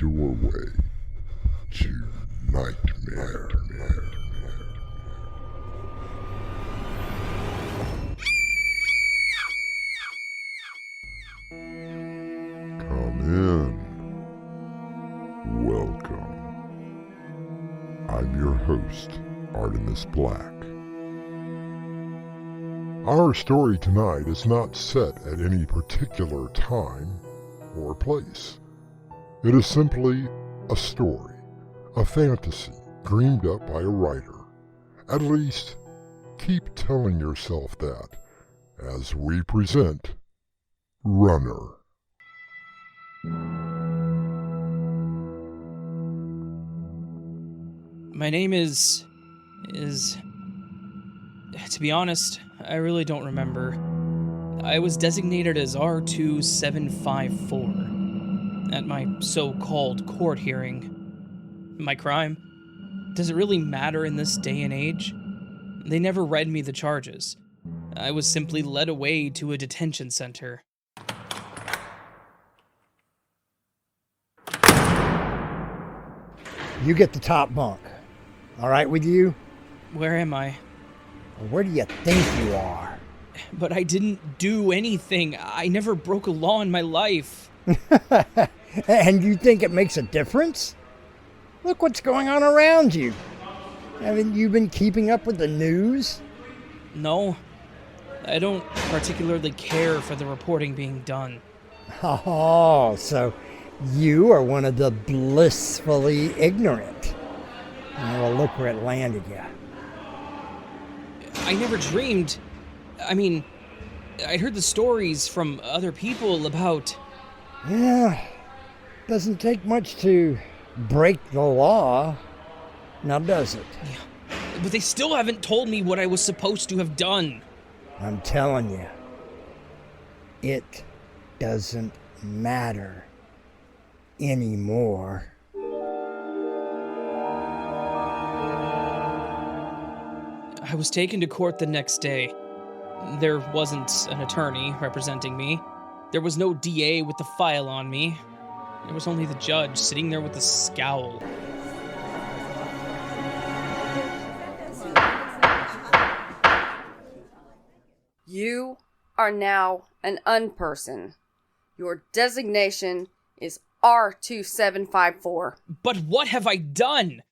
doorway to nightmare. Come in. Welcome. I'm your host, Artemis Black. Our story tonight is not set at any particular time or place. It is simply a story, a fantasy dreamed up by a writer. At least, keep telling yourself that as we present Runner. My name is... To be honest, I really don't remember. I was designated as R2754 at my so-called court hearing. My crime? Does it really matter in this day and age? They never read me the charges. I was simply led away to a detention center. You get the top bunk. All right with you? Where am I? Where do you think you are? But I didn't do anything. I never broke a law in my life. And you think it makes a difference? Look what's going on around you. Haven't you been keeping up with the news? No. I don't particularly care for the reporting being done. Oh, so you are one of the blissfully ignorant. Well, look where it landed you. I never dreamed. I mean, I'd heard the stories from other people about... Yeah, doesn't take much to break the law, now does it? Yeah, but they still haven't told me what I was supposed to have done. I'm telling you, it doesn't matter anymore. I was taken to court the next day. There wasn't an attorney representing me. There was no DA with the file on me. There was only the judge sitting there with a scowl. You are now an unperson. Your designation is R2754. But what have I done?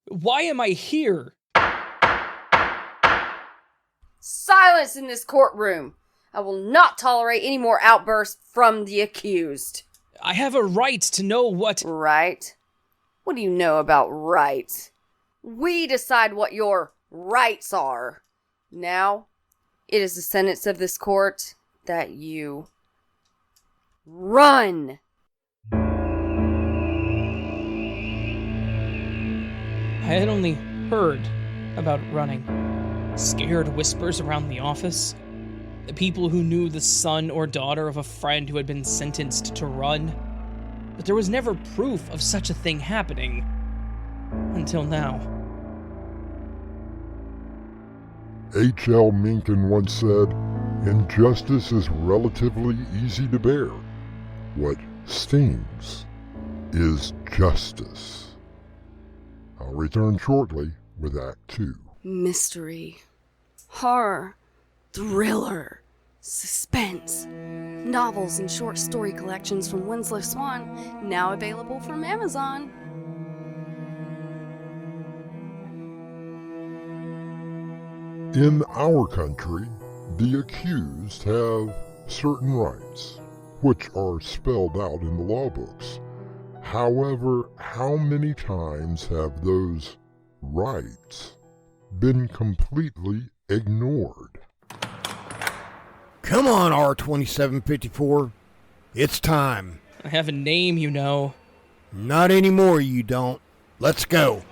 Why am I here? Silence in this courtroom. I will not tolerate any more outbursts from the accused. I have a right to know what... Right? What do you know about rights? We decide what your rights are. Now, it is the sentence of this court that you run. I had only heard about running. Scared whispers around the office. The people who knew the son or daughter of a friend who had been sentenced to run. But there was never proof of such a thing happening. Until now. H.L. Mencken once said, "Injustice is relatively easy to bear. What stings is justice." I'll return shortly with Act 2. Mystery, horror, thriller, suspense. Novels and short story collections from Winslow Swan, now available from Amazon. In our country, the accused have certain rights, which are spelled out in the law books. However, how many times have those rights been completely ignored? Come on, R2754. It's time. I have a name, you know. Not anymore, you don't. Let's go.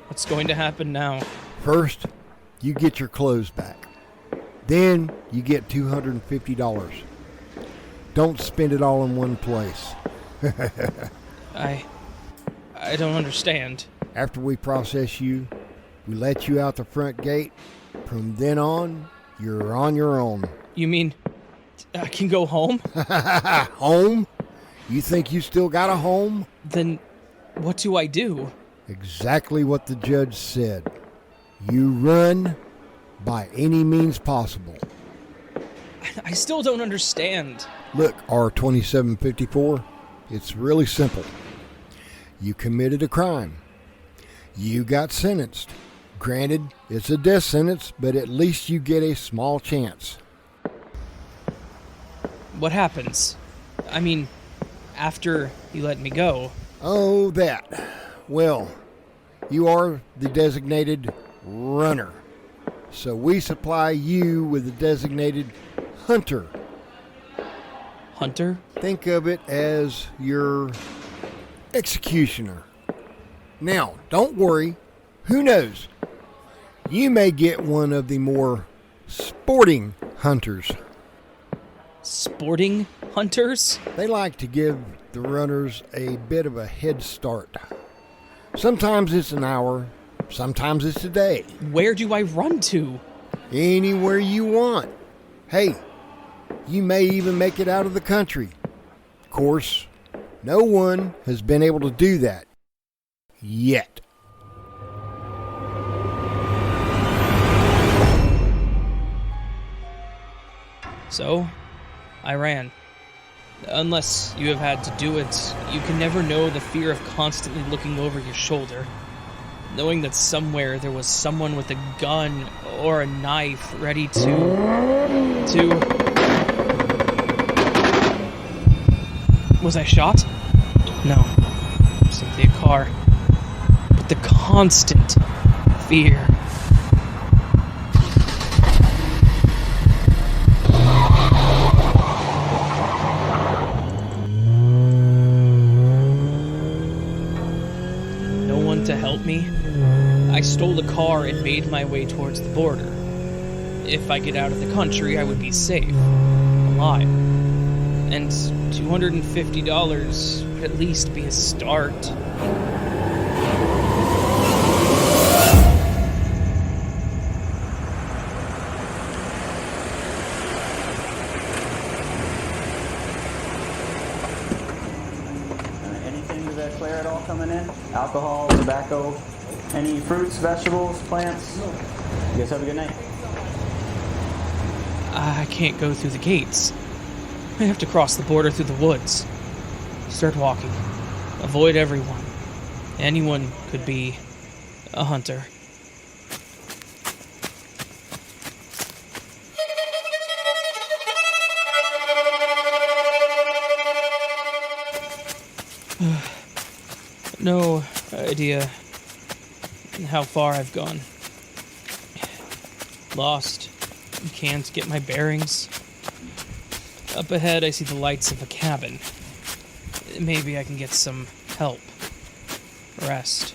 What's going to happen now? First, you get your clothes back. Then, you get $250. Don't spend it all in one place. I don't understand. After we process you, we let you out the front gate. From then on, you're on your own. You mean I can go home? Home? You think you still got a home? Then what do I do? Exactly what the judge said. You run by any means possible. I still don't understand. Look, R2754, it's really simple. You committed a crime. You got sentenced. Granted, it's a death sentence, but at least you get a small chance. What happens? I mean, after you let me go. Oh, that. Well, you are the designated runner. So we supply you with the designated hunter. Hunter? Think of it as your executioner. Now, don't worry. Who knows? You may get one of the more sporting hunters. Sporting hunters? They like to give the runners a bit of a head start. Sometimes it's an hour, sometimes it's a day. Where do I run to? Anywhere you want. Hey, you may even make it out of the country. Of course, no one has been able to do that yet. So, I ran. Unless you have had to do it, you can never know the fear of constantly looking over your shoulder. Knowing that somewhere there was someone with a gun or a knife ready to... Was I shot? No. Simply a car. But the constant fear. To help me, I stole a car and made my way towards the border. If I get out of the country, I would be safe, alive. And $250 would at least be a start. Clear at all coming in? Alcohol, tobacco, any fruits, vegetables, plants? You guys have a good night. I can't go through the gates. I have to cross the border through the woods. Start walking. Avoid everyone. Anyone could be a hunter. No idea how far I've gone. Lost. Can't get my bearings. Up ahead, I see the lights of a cabin. Maybe I can get some help. Rest.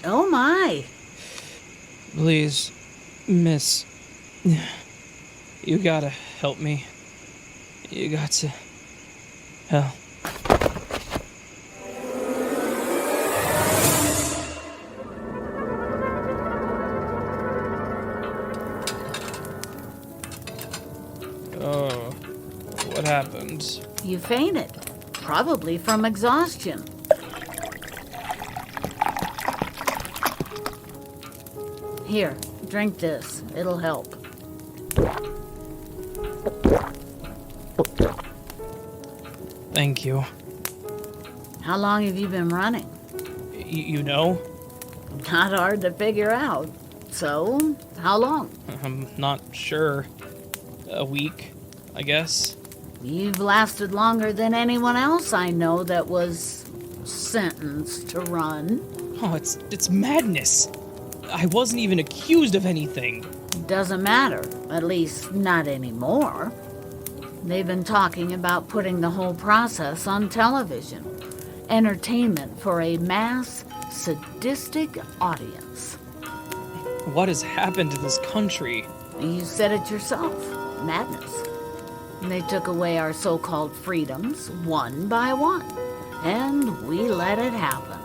Oh my. Please, miss. You gotta help me. You got to help. Oh, what happened? You fainted. Probably from exhaustion. Here, drink this. It'll help. Thank you. How long have you been running? You know? Not hard to figure out. So, how long? I'm not sure. A week, I guess. You've lasted longer than anyone else I know that was sentenced to run. Oh, it's madness. I wasn't even accused of anything. Doesn't matter. At least, not anymore. They've been talking about putting the whole process on television. Entertainment for a mass, sadistic audience. What has happened to this country? You said it yourself. Madness. They took away our so-called freedoms one by one, and we let it happen.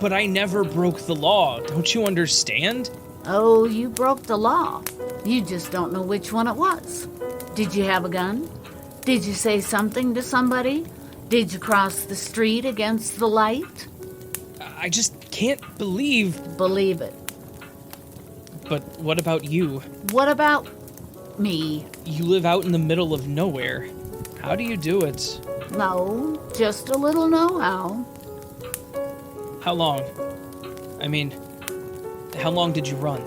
But I never broke the law, don't you understand? Oh, you broke the law. You just don't know which one it was. Did you have a gun? Did you say something to somebody? Did you cross the street against the light? I just can't believe... Believe it. But what about you? What about me? You live out in the middle of nowhere. How do you do it? No, just a little know-how. How long? I mean, how long did you run?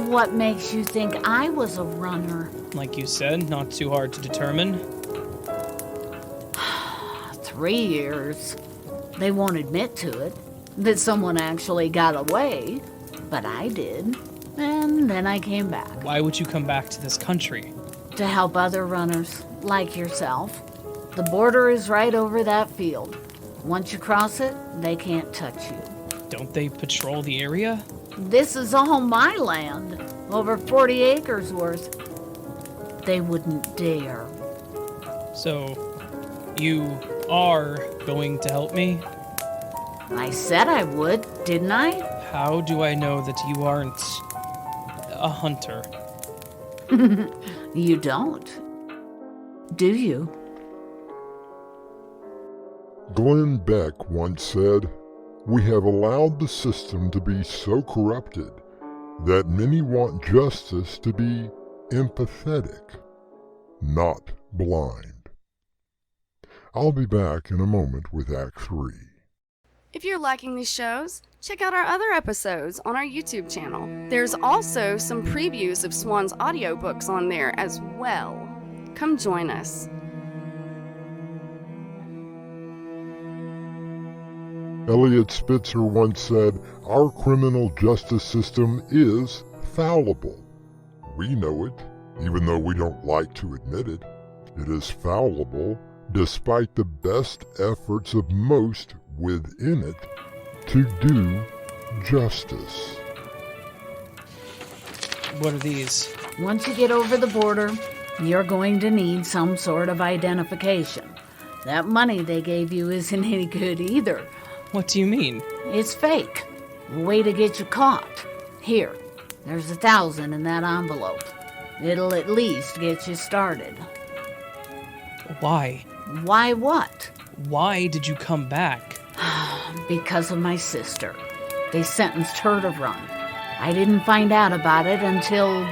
What makes you think I was a runner? Like you said, not too hard to determine. 3 years. They won't admit to it, that someone actually got away, but I did. And then I came back. Why would you come back to this country? To help other runners, like yourself. The border is right over that field. Once you cross it, they can't touch you. Don't they patrol the area? This is all my land. Over 40 acres worth. They wouldn't dare. So, you are going to help me? I said I would, didn't I? How do I know that you aren't a hunter? You don't. Do you? Glenn Beck once said, "We have allowed the system to be so corrupted that many want justice to be empathetic, not blind." I'll be back in a moment with Act 3. If you're liking these shows, check out our other episodes on our YouTube channel. There's also some previews of Swan's audiobooks on there as well. Come join us. Elliot Spitzer once said, "Our criminal justice system is fallible. We know it, even though we don't like to admit it. It is fallible despite the best efforts of most within it to do justice." What are these? Once you get over the border, you're going to need some sort of identification. That money they gave you isn't any good either. What do you mean? It's fake. A way to get you caught. Here, there's 1,000 in that envelope. It'll at least get you started. Why? Why what? Why did you come back? Because of my sister. They sentenced her to run. I didn't find out about it until...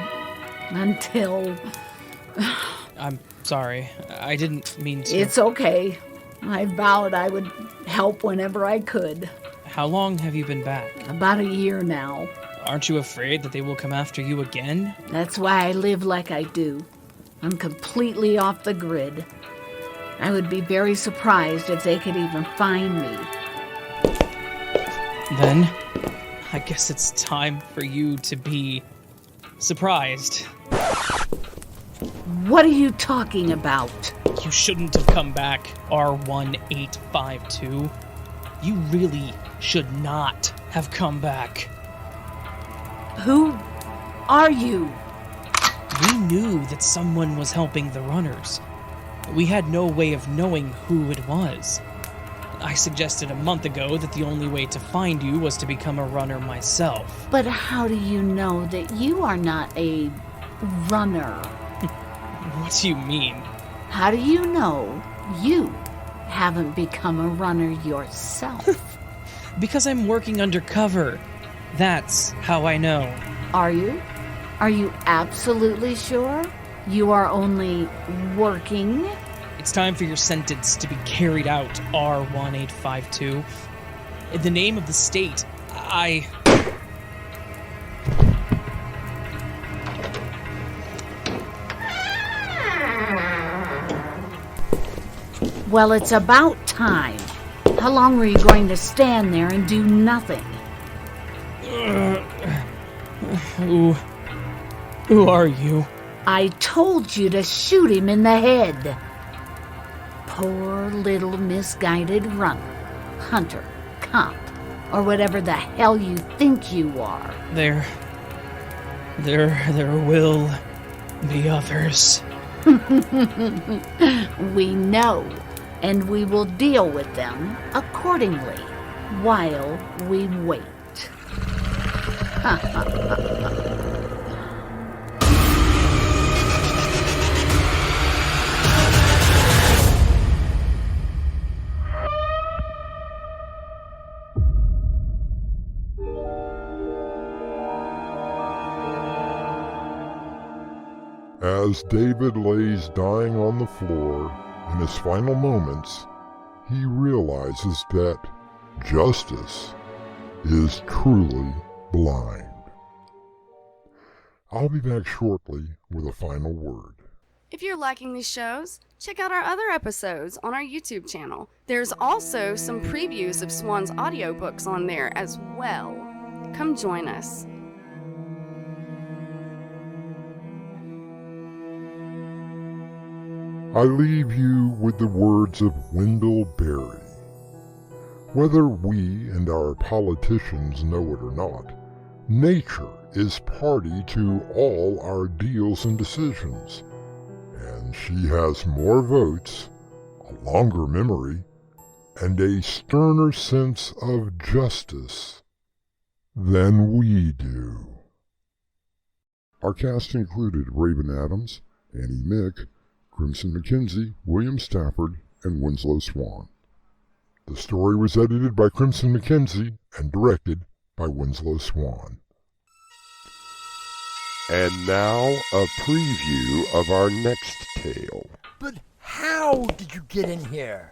I'm sorry. I didn't mean to. It's okay. I vowed I would help whenever I could. How long have you been back? About a year now. Aren't you afraid that they will come after you again? That's why I live like I do. I'm completely off the grid. I would be very surprised if they could even find me. Then, I guess it's time for you to be surprised. What are you talking about? You shouldn't have come back, R1852. You really should not have come back. Who are you? We knew that someone was helping the runners. We had no way of knowing who it was. I suggested a month ago that the only way to find you was to become a runner myself. But how do you know that you are not a runner? What do you mean? How do you know you haven't become a runner yourself? Because I'm working undercover. That's how I know. Are you? Are you absolutely sure? You are only working? It's time for your sentence to be carried out, R1852. In the name of the state, Well, it's about time. How long were you going to stand there and do nothing? Who are you? I told you to shoot him in the head. Poor little misguided runner, hunter, cop, or whatever the hell you think you are. Their will The others. We know, and we will deal with them accordingly while we wait. As David lays dying on the floor in his final moments, he realizes that justice is truly blind. I'll be back shortly with a final word. If you're liking these shows, check out our other episodes on our YouTube channel. There's also some previews of Swan's audiobooks on there as well. Come join us. I leave you with the words of Wendell Berry. Whether we and our politicians know it or not, nature is party to all our deals and decisions, and she has more votes, a longer memory, and a sterner sense of justice than we do. Our cast included Raven Adams, Annie Mick, Crimson McKenzie, William Stafford, and Winslow Swan. The story was edited by Crimson McKenzie and directed by Winslow Swan. And now, a preview of our next tale. But how did you get in here?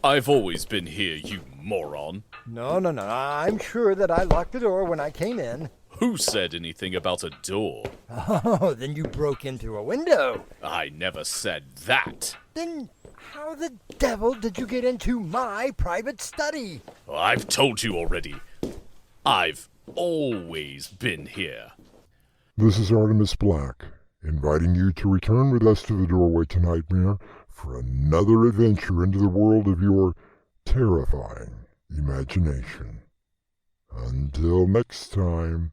I've always been here, you moron. No. I'm sure that I locked the door when I came in. Who said anything about a door? Oh, then you broke into a window. I never said that. Then how the devil did you get into my private study? I've told you already. I've always been here. This is Artemis Black, inviting you to return with us to the Doorway to Nightmare for another adventure into the world of your terrifying imagination. Until next time,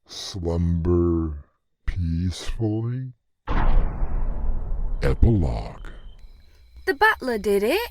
slumber peacefully. Epilogue. The butler did it.